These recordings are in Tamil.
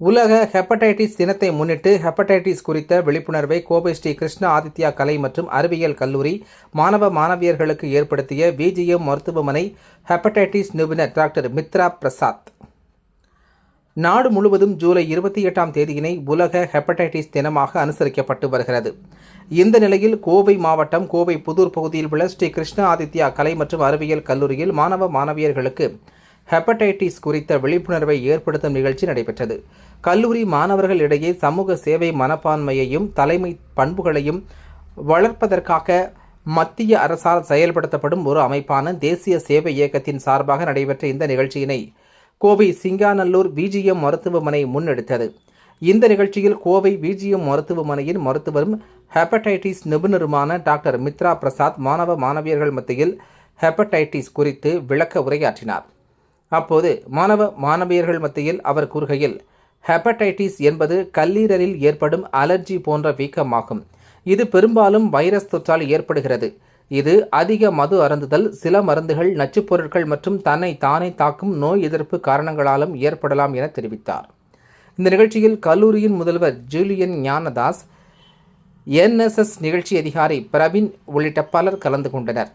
உலக ஹெப்படைட்டிஸ் தினத்தை முன்னிட்டு ஹெப்படைட்டிஸ் குறித்த விழிப்புணர்வை கோவை ஸ்ரீ கிருஷ்ண ஆதித்யா கலை மற்றும் அறிவியல் கல்லூரி மாணவ மாணவியர்களுக்கு ஏற்படுத்திய விஜிஎம் மருத்துவமனை ஹெப்படைட்டிஸ் நிபுணர் டாக்டர் மித்ரா பிரசாத். நாடு முழுவதும் ஜூலை 28ஆம் தேதியினை உலக ஹெப்படைட்டிஸ் தினமாக அனுசரிக்கப்பட்டு வருகிறது. இந்த நிலையில் கோவை மாவட்டம் கோவை புதூர் பகுதியில் உள்ள ஸ்ரீ கிருஷ்ண ஆதித்யா கலை மற்றும் அறிவியல் கல்லூரியில் மாணவ மாணவியர்களுக்கு ஹெப்படைட்டிஸ் குறித்த விழிப்புணர்வை ஏற்படுத்தும் நிகழ்ச்சி நடைபெற்றது. கல்லூரி மாணவர்களிடையே சமூக சேவை மனப்பான்மையையும் தலைமை பண்புகளையும் வளர்ப்பதற்காக மத்திய அரசால் செயல்படுத்தப்படும் ஒரு அமைப்பான தேசிய சேவை இயக்கத்தின் சார்பாக நடைபெற்ற இந்த நிகழ்ச்சியினை கோவை சிங்காநல்லூர் விஜிஎம் மருத்துவமனை முன்னெடுத்தது. இந்த நிகழ்ச்சியில் கோவை விஜிஎம் மருத்துவமனையின் மருத்துவரும் ஹெப்படைட்டிஸ் நிபுணருமான டாக்டர் மித்ரா பிரசாத் மாணவ மாணவியர்கள் மத்தியில் ஹெப்படைட்டிஸ் குறித்து விளக்க உரையாற்றினார். அப்போது மாணவ மாணவியர்கள் மத்தியில் அவர் கூறுகையில், ஹெப்படைட்டிஸ் என்பது கல்லீரலில் ஏற்படும் அலர்ஜி போன்ற வீக்கமாகும். இது பெரும்பாலும் வைரஸ் தொற்றால் ஏற்படுகிறது. இது அதிக மது அருந்துதல், சில மருந்துகள், நச்சுப் பொருட்கள் மற்றும் தன்னை தானே தாக்கும் நோய் எதிர்ப்பு காரணங்களாலும் ஏற்படலாம் என தெரிவித்தார். இந்த நிகழ்ச்சியில் கல்லூரியின் முதல்வர் ஜூலியன் ஞானதாஸ், NSS நிகழ்ச்சி அதிகாரி பிரவீன் உள்ளிட்ட பலர் கலந்து கொண்டனர்.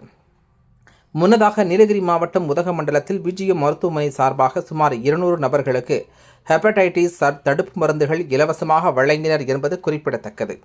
முன்னதாக நீலகிரி மாவட்டம் உதகமண்டலத்தில் விஜிஎம் மருத்துவமனை சார்பாக சுமார் 200 நபர்களுக்கு ஹெப்படைட்டிஸ் தடுப்பு மருந்துகள் இலவசமாக வழங்கினர் என்பது குறிப்பிடத்தக்கது.